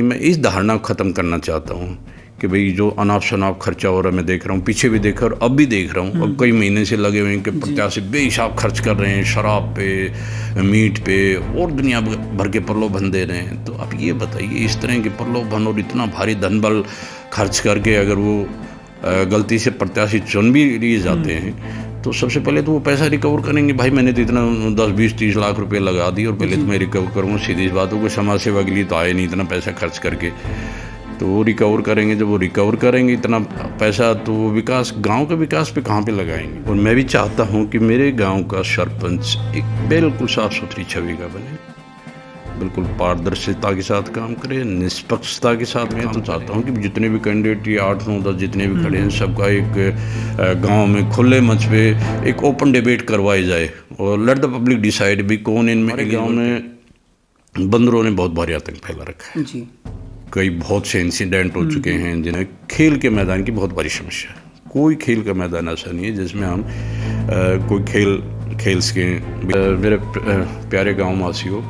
मैं इस धारणा को ख़त्म करना चाहता हूँ कि भाई जो अनाप शनाप खर्चा हो रहा है, मैं देख रहा हूँ, पीछे भी देखा और अब भी देख रहा हूँ। अब कई महीने से लगे हुए हैं कि प्रत्याशी बेहिसाब खर्च कर रहे हैं, शराब पे, मीट पे और दुनिया भर के प्रलोभन दे रहे हैं। तो आप ये बताइए, इस तरह के प्रलोभन और इतना भारी धन बल खर्च करके अगर वो गलती से प्रत्याशी चुन भी लिए जाते हैं तो सबसे पहले तो वो पैसा रिकवर करेंगे। भाई मैंने तो इतना 10-20-30 लाख रुपए लगा दिए और पहले तो मैं रिकवर करूँगा। सीधी बात हो, कोई समाज सेवा के लिए तो आए नहीं इतना पैसा खर्च करके, तो वो रिकवर करेंगे। जब वो रिकवर करेंगे इतना पैसा तो वो विकास, गांव के विकास पे कहाँ पे लगाएंगे। और मैं भी चाहता हूँ कि मेरे गांव का सरपंच एक बिल्कुल साफ़ सुथरी छवि का बने, बिल्कुल पारदर्शिता के साथ काम करे, निष्पक्षता के साथ। मैं तो चाहता हूँ कि जितने भी कैंडिडेट, ये 8-9-10 जितने भी खड़े हैं, सबका एक गांव में खुले मंच पे एक ओपन डिबेट करवाई जाए और लेट द पब्लिक डिसाइड भी कौन इनमें। गाँव में बंदरों ने बहुत भारी आतंक फैला रखा है जी। कई बहुत से इंसिडेंट हो चुके हैं जिन्हें खेल के मैदान की बहुत बड़ी समस्या है। कोई खेल का मैदान ऐसा नहीं है जिसमें हम कोई खेल सकें। मेरे प्यारे गाँव वासियों,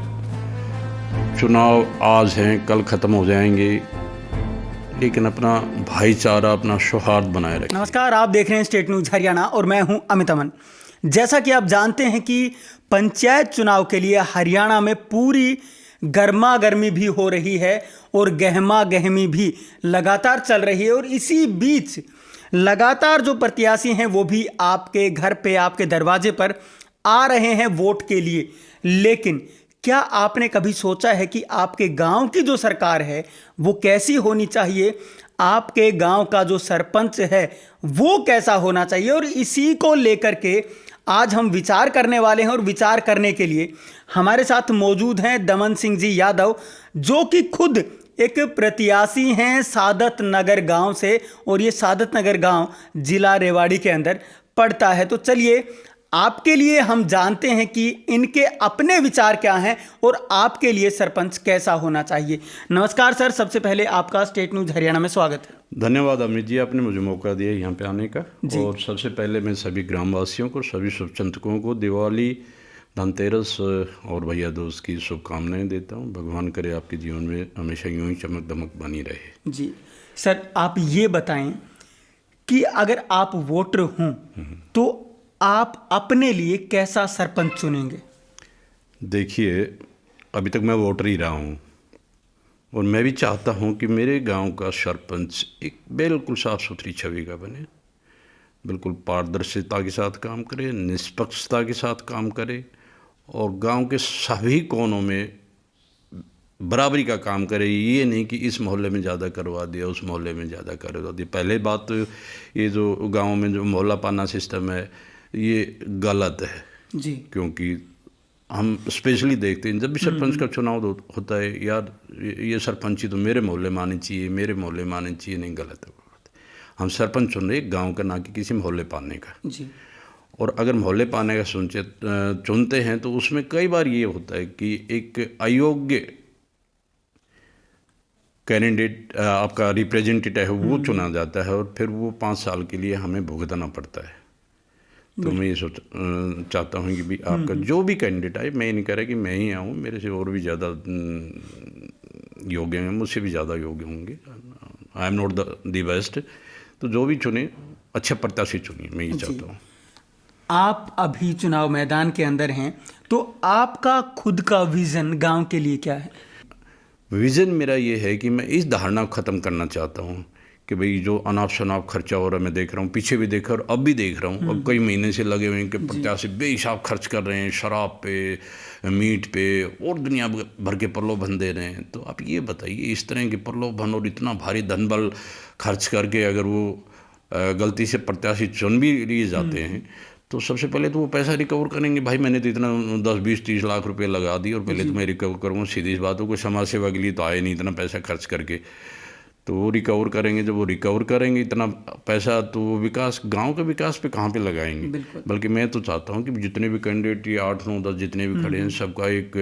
चुनाव आज हैं, कल ख़त्म हो जाएंगे, लेकिन अपना भाईचारा, अपना सौहार्द बनाए रखें। नमस्कार, आप देख रहे हैं स्टेट न्यूज़ हरियाणा और मैं हूं अमित अमन। जैसा कि आप जानते हैं कि पंचायत चुनाव के लिए हरियाणा में पूरी गर्मा गर्मी भी हो रही है और गहमा गहमी भी लगातार चल रही है। और इसी बीच लगातार जो प्रत्याशी हैं वो भी आपके घर पे, आपके दरवाजे पर आ रहे हैं वोट के लिए। लेकिन क्या आपने कभी सोचा है कि आपके गांव की जो सरकार है वो कैसी होनी चाहिए, आपके गांव का जो सरपंच है वो कैसा होना चाहिए? और इसी को लेकर के आज हम विचार करने वाले हैं। और विचार करने के लिए हमारे साथ मौजूद हैं दमन सिंह जी यादव, जो कि खुद एक प्रत्याशी हैं सादत नगर गांव से, और ये सादत नगर गांव जिला रेवाड़ी के अंदर पड़ता है। तो चलिए, आपके लिए हम जानते हैं कि इनके अपने विचार क्या हैं और आपके लिए सरपंच कैसा होना चाहिए। नमस्कार सर, सबसे पहले आपका स्टेट न्यूज़ हरियाणा में स्वागत है। धन्यवाद अमित जी, आपने मुझे मौका दिया यहाँ पे आने का। और सबसे पहले मैं सभी ग्रामवासियों को, सभी शुभचिंतकों को दिवाली, धनतेरस और भैया दूज की शुभकामनाएं देता हूँ। भगवान करे आपके जीवन में हमेशा यूँ ही चमक दमक बनी रहे। जी सर, आप ये बताएं कि अगर आप वोटर हों तो आप अपने लिए कैसा सरपंच चुनेंगे? देखिए, अभी तक मैं वोटर ही रहा हूँ और मैं भी चाहता हूँ कि मेरे गांव का सरपंच एक बिल्कुल साफ़ सुथरी छवि का बने, बिल्कुल पारदर्शिता के साथ काम करे, निष्पक्षता के साथ काम करे और गांव के सभी कोनों में बराबरी का काम करे। ये नहीं कि इस मोहल्ले में ज़्यादा करवा दिया, उस मोहल्ले में ज़्यादा करवा दिया। पहले बात तो ये जो गाँव में जो मोहल्ला पाना सिस्टम है ये गलत है जी। क्योंकि हम स्पेशली देखते हैं जब भी सरपंच का चुनाव होता है, यार ये सरपंची तो मेरे मोहल्ले में आनी चाहिए, मेरे मोहल्ले में आनी चाहिए। नहीं, गलत है। हम सरपंच चुन रहे गांव का, ना कि किसी मोहल्ले पाने का जी। और अगर मोहल्ले पाने का चुनते हैं तो उसमें कई बार ये होता है कि एक अयोग्य कैंडिडेट आपका रिप्रेजेंटेटिव है वो चुना जाता है और फिर वो 5 साल के लिए हमें भुगतना पड़ता है। तो मैं ये चाहता हूँ कि भी आपका जो भी कैंडिडेट आए, मैं नहीं कह रहा कि मैं ही आऊँ, मेरे से और भी ज़्यादा योग्य हैं, मुझसे भी ज़्यादा योग्य होंगे। I am not the best. तो जो भी चुने अच्छे प्रत्याशी चुनिए, मैं ये चाहता हूँ। आप अभी चुनाव मैदान के अंदर हैं तो आपका खुद का विज़न गांव के लिए क्या है? विज़न मेरा ये है कि मैं इस धारणा को ख़त्म करना चाहता हूँ कि भाई जो अनाप शनाप खर्चा हो रहा है, मैं देख रहा हूँ, पीछे भी देखा और अब भी देख रहा हूँ। अब कई महीने से लगे हुए हैं कि प्रत्याशी बेहिसाब खर्च कर रहे हैं, शराब पे, मीट पे और दुनिया भर के प्रलोभन दे रहे हैं। तो आप ये बताइए, इस तरह के प्रलोभन और इतना भारी धन बल खर्च करके अगर वो गलती से प्रत्याशी चुन भी लिए जाते हैं तो सबसे पहले तो वो पैसा रिकवर करेंगे। भाई मैंने तो इतना 10-20-30 लाख रुपए लगा दिए और पहले तो मैं रिकवर करूँगा। सीधी बात हो, कोई समाज सेवा के लिए तो आए नहीं इतना पैसा खर्च करके, तो वो रिकवर करेंगे। जब वो रिकवर करेंगे इतना पैसा तो वो विकास, गांव के विकास पे कहाँ पे लगाएंगे। बल्कि मैं तो चाहता हूँ कि जितने भी कैंडिडेट, ये 8-9-10 जितने भी खड़े हैं, सबका एक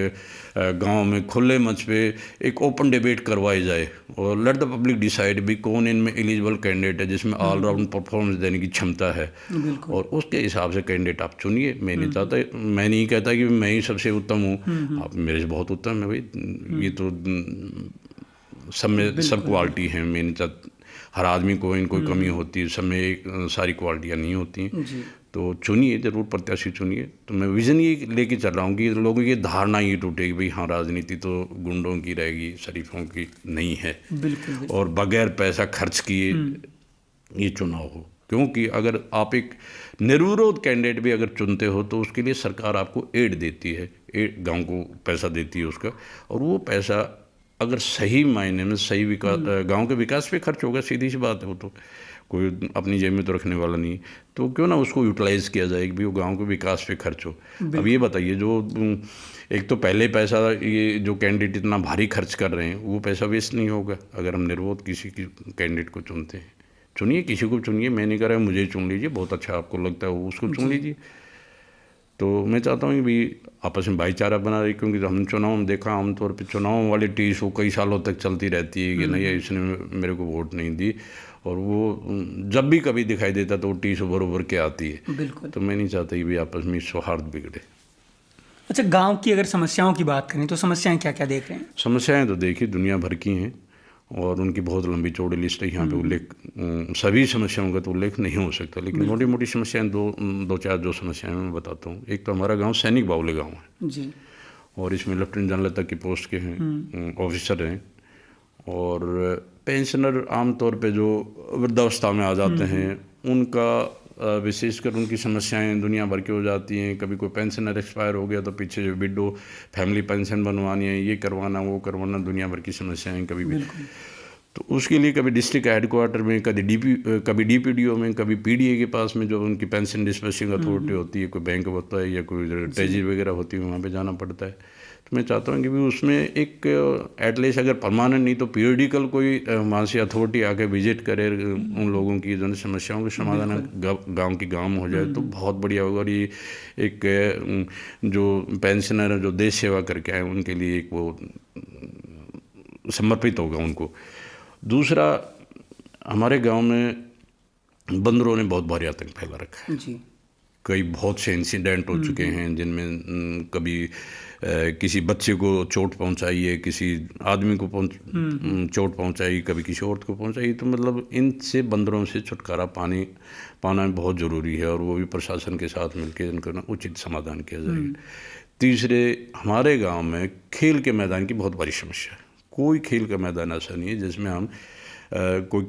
गांव में खुले मंच पे एक ओपन डिबेट करवाई जाए और लेट द पब्लिक डिसाइड भी कौन इनमें एलिजिबल कैंडिडेट है जिसमें ऑलराउंड परफॉर्मेंस देने की क्षमता है, और उसके हिसाब से कैंडिडेट आप चुनिए। मैं नहीं चाहता, मैं नहीं कहता कि मैं ही सबसे उत्तम हूँ, आप मेरे से बहुत उत्तम है भाई। ये तो सब में सब क्वालिटी है। मैंने हर आदमी को इन कोई कमी होती है, सब में एक सारी क्वालिटियाँ नहीं होती हैं। तो चुनिए, ज़रूर प्रत्याशी चुनिए। तो मैं विज़न ये लेके चल रहा हूँ कि लोगों की धारणा ये टूटेगी, भाई हाँ राजनीति तो गुंडों की रहेगी, शरीफों की नहीं है। बिल्कुल। और बगैर पैसा खर्च किए ये चुनाव हो, क्योंकि अगर आप एक निर्विरोध कैंडिडेट भी अगर चुनते हो तो उसके लिए सरकार आपको एड देती है, गांव को पैसा देती है उसका, और वो पैसा अगर सही मायने में सही विकास, गांव के विकास पे खर्च होगा, सीधी सी बात है। वो तो कोई अपनी जेब में तो रखने वाला नहीं, तो क्यों ना उसको यूटिलाइज़ किया जाए कि वो गांव के विकास पे खर्च हो। अब ये बताइए, जो एक तो पहले पैसा ये जो कैंडिडेट इतना भारी खर्च कर रहे हैं वो पैसा वेस्ट नहीं होगा अगर हम निर्विरोध किसी की कैंडिडेट को चुनते हैं। चुनिए, किसी को चुनिए, मैं नहीं कह रहा मुझे चुन लीजिए, बहुत अच्छा आपको लगता है वो उसको चुन लीजिए। तो मैं चाहता हूँ कि भाई आपस में भाईचारा बना रहे, क्योंकि हम चुनाव में देखा आमतौर पे चुनाव वाली टीस वो कई सालों तक चलती रहती है कि नहीं इसने मेरे को वोट नहीं दी, और वो जब भी कभी दिखाई देता तो वो टीस उभर उभर के आती है। बिल्कुल। तो मैं नहीं चाहता कि भाई आपस में सौहार्द बिगड़े। अच्छा, गांव की अगर समस्याओं की बात करें तो समस्याएं क्या क्या देख रहे हैं? समस्याएं तो देखिए दुनिया भर की हैं और उनकी बहुत लंबी चौड़ी लिस्ट है, यहाँ पे उल्लेख सभी समस्याओं का तो उल्लेख नहीं हो सकता, लेकिन मोटी मोटी समस्याएं दो चार जो समस्याएं मैं बताता हूँ। एक तो हमारा गांव सैनिक बावले गांव है जी, और इसमें लेफ्टिनेंट जनरल तक की पोस्ट के हैं ऑफिसर हैं, और पेंशनर आमतौर पे जो वृद्धावस्था में आ जाते हैं उनका विशेषकर उनकी समस्याएं दुनिया भर की हो जाती हैं। कभी कोई पेंशनर एक्सपायर हो गया तो पीछे जो विडो फैमिली पेंशन बनवानी है, ये करवाना वो करवाना, दुनिया भर की समस्याएं कभी भी। तो उसके लिए कभी डिस्ट्रिक्ट हेडक्वार्टर में, कभी डीपीडीओ में, कभी पीडीए के पास में जो उनकी पेंशन डिस्बर्सिंग अथॉरिटी होती है, कोई बैंक होता है या कोई ट्रेजरी वगैरह होती है, वहाँ पे जाना पड़ता है। तो मैं चाहता हूँ कि भी उसमें एक एटलीस्ट अगर परमानेंट नहीं तो पीरियडिकल कोई वहाँ से अथॉरिटी आके विजिट करे, उन लोगों की जो समस्याओं के समाधान गांव की गांव में हो जाए तो बहुत बढ़िया होगा। और ये एक जो पेंशनर जो देश सेवा करके आए उनके लिए एक वो समर्पित होगा उनको। दूसरा, हमारे गांव में बंदरों ने बहुत भारी आतंक फैला रखा है जी। कई बहुत से इंसिडेंट हो चुके हैं जिनमें कभी किसी बच्चे को चोट पहुंचाई है, किसी आदमी को चोट पहुंचाई, कभी किसी औरत को पहुंचाई। तो मतलब इनसे बंदरों से छुटकारा पाना बहुत ज़रूरी है और वो भी प्रशासन के साथ मिलकर इनका ना उचित समाधान किया जाएगा। तीसरे, हमारे गांव में खेल के मैदान की बहुत बड़ी समस्या है। कोई खेल का मैदान ऐसा नहीं है जिसमें हम कोई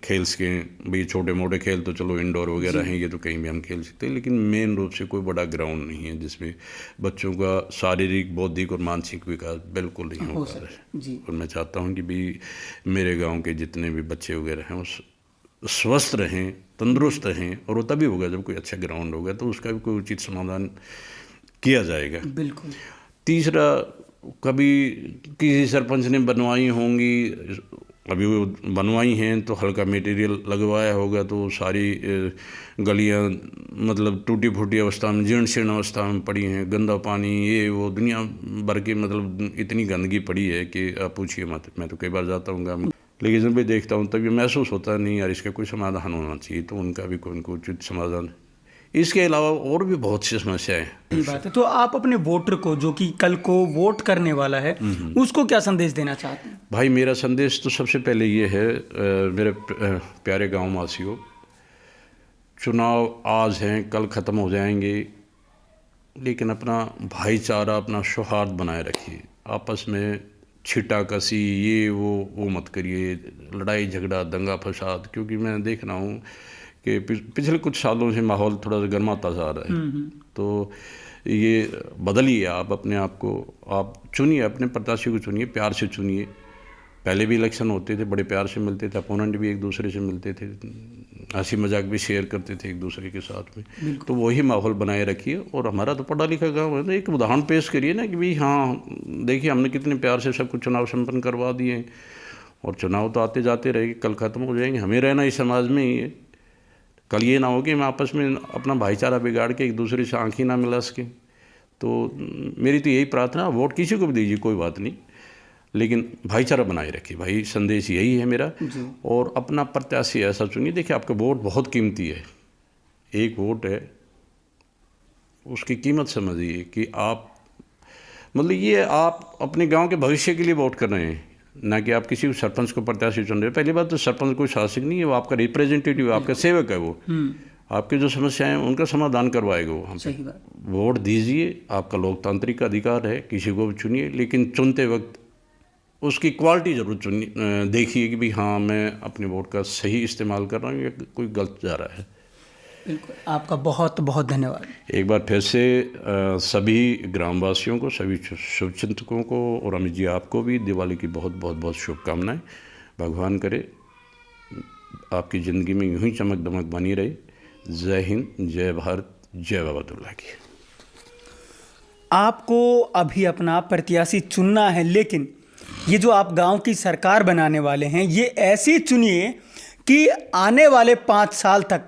खेल सकें। भाई छोटे मोटे खेल तो चलो इंडोर वगैरह हैं, ये तो कहीं भी हम खेल सकते हैं, लेकिन मेन रूप से कोई बड़ा ग्राउंड नहीं है जिसमें बच्चों का शारीरिक, बौद्धिक और मानसिक विकास बिल्कुल नहीं हो पा रहा है। और मैं चाहता हूँ कि भाई मेरे गांव के जितने भी बच्चे वगैरह हैं वो स्वस्थ रहें, तंदुरुस्त रहें, और वो तभी होगा जब कोई अच्छा ग्राउंड होगा तो उसका भी कोई उचित समाधान किया जाएगा। बिल्कुल। तीसरा, कभी किसी सरपंच ने बनवाई होंगी, अभी वो बनवाई हैं तो हल्का मटेरियल लगवाया होगा तो सारी गलियां मतलब टूटी फूटी अवस्था में, जीर्ण शीर्ण अवस्था में पड़ी हैं, गंदा पानी, ये वो दुनिया भर की मतलब इतनी गंदगी पड़ी है कि आप पूछिए मत। मैं तो कई बार जाता हूँ लेकिन जब भी देखता हूँ तब ये महसूस होता नहीं यार इसका कोई समाधान होना चाहिए, तो उनका भी कोई उनको उचित समाधान। इसके अलावा और भी बहुत सी समस्याएं हैं। सही बात है। तो आप अपने वोटर को, जो कि कल को वोट करने वाला है, उसको क्या संदेश देना चाहते हैं? भाई मेरा संदेश तो सबसे पहले ये है, मेरे प्यारे गांव वासियों, चुनाव आज हैं कल ख़त्म हो जाएंगे, लेकिन अपना भाईचारा, अपना सौहार्द बनाए रखिए। आपस में छिटाकसी ये वो मत करिए, लड़ाई झगड़ा दंगा फसाद, क्योंकि मैं देख रहा हूँ कि पिछले कुछ सालों से माहौल थोड़ा सा गर्माता जा रहा है। तो ये बदलिए, आप अपने आप को आप चुनिए, अपने प्रत्याशी को चुनिए, प्यार से चुनिए। पहले भी इलेक्शन होते थे, बड़े प्यार से मिलते थे, अपोनेंट भी एक दूसरे से मिलते थे, हंसी मजाक भी शेयर करते थे एक दूसरे के साथ में। तो वही माहौल बनाए रखिए। और हमारा तो पढ़ा लिखा गाँव है, तो एक उदाहरण पेश करिए ना कि भाई हाँ देखिए हमने कितने प्यार से सब कुछ चुनाव संपन्न करवा दिए, और चुनाव तो आते जाते रहेंगे, कल ख़त्म हो जाएंगे, हमें रहना इस समाज में ही है। कल ये ना हो कि हम आपस में अपना भाईचारा बिगाड़ के एक दूसरे से आँख ही ना मिला सकें। तो मेरी तो यही प्रार्थना, वोट किसी को भी दीजिए कोई बात नहीं, लेकिन भाईचारा बनाए रखिए। भाई संदेश यही है मेरा। और अपना प्रत्याशी ऐसा चुनिए। देखिए आपका वोट बहुत कीमती है, एक वोट है, उसकी कीमत समझिए कि आप मतलब ये आप अपने गांव के भविष्य के लिए वोट कर रहे हैं, ना कि आप किसी सरपंच को प्रत्याशी चुन रहे हो। पहली बात तो सरपंच कोई शासक नहीं है, वो आपका रिप्रेजेंटेटिव, आपका सेवक है। वो आपके जो समस्याएं हैं उनका समाधान करवाएगा वो। हम सही बात। वोट दीजिए, आपका लोकतांत्रिक अधिकार है, किसी को भी चुनिए, लेकिन चुनते वक्त उसकी क्वालिटी ज़रूर चुनिए, देखिए कि भाई हाँ मैं अपने वोट का सही इस्तेमाल कर रहा हूँ या कोई गलत जा रहा है। बिल्कुल, आपका बहुत बहुत धन्यवाद। एक बार फिर से सभी ग्रामवासियों को, सभी शुभचिंतकों को और अमित जी आपको भी दिवाली की बहुत बहुत बहुत शुभकामनाएं। भगवान करे आपकी ज़िंदगी में यूं ही चमक दमक बनी रहे। जय हिंद, जय भारत, जय बाबा दुल्ला की। आपको अभी अपना प्रत्याशी चुनना है, लेकिन ये जो आप गांव की सरकार बनाने वाले हैं ये ऐसी चुनिए कि आने वाले 5 साल तक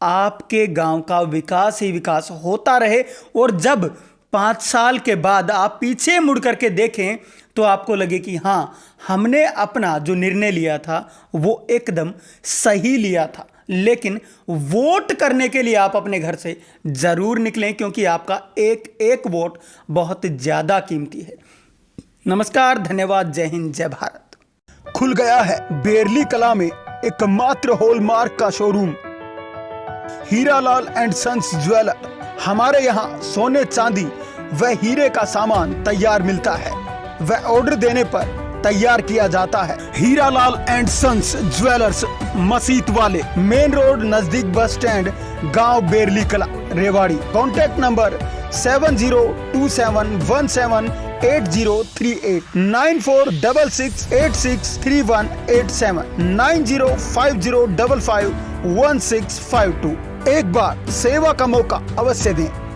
आपके गांव का विकास ही विकास होता रहे, और जब 5 साल के बाद आप पीछे मुड़ करके देखें तो आपको लगे कि हाँ, हमने अपना जो निर्णय लिया था वो एकदम सही लिया था। लेकिन वोट करने के लिए आप अपने घर से ज़रूर निकलें, क्योंकि आपका एक एक वोट बहुत ज़्यादा कीमती है। नमस्कार, धन्यवाद, जय हिंद, जय भारत। खुल गया है बेरली कला में एकमात्र हॉलमार्क का showroom, Hiralal and sons jeweller. हमारे यहाँ सोने चांदी व हीरे का सामान तैयार मिलता है व ऑर्डर देने पर तैयार किया जाता है। हीरालाल एंड सन्स ज्वेलर्स, मसीत वाले, मेन रोड, नजदीक बस स्टैंड, गांव बेरली कला, रेवाड़ी। Contact number 7027178038, 9466863187, 9050551652। एक बार सेवा का मौका अवश्य दें।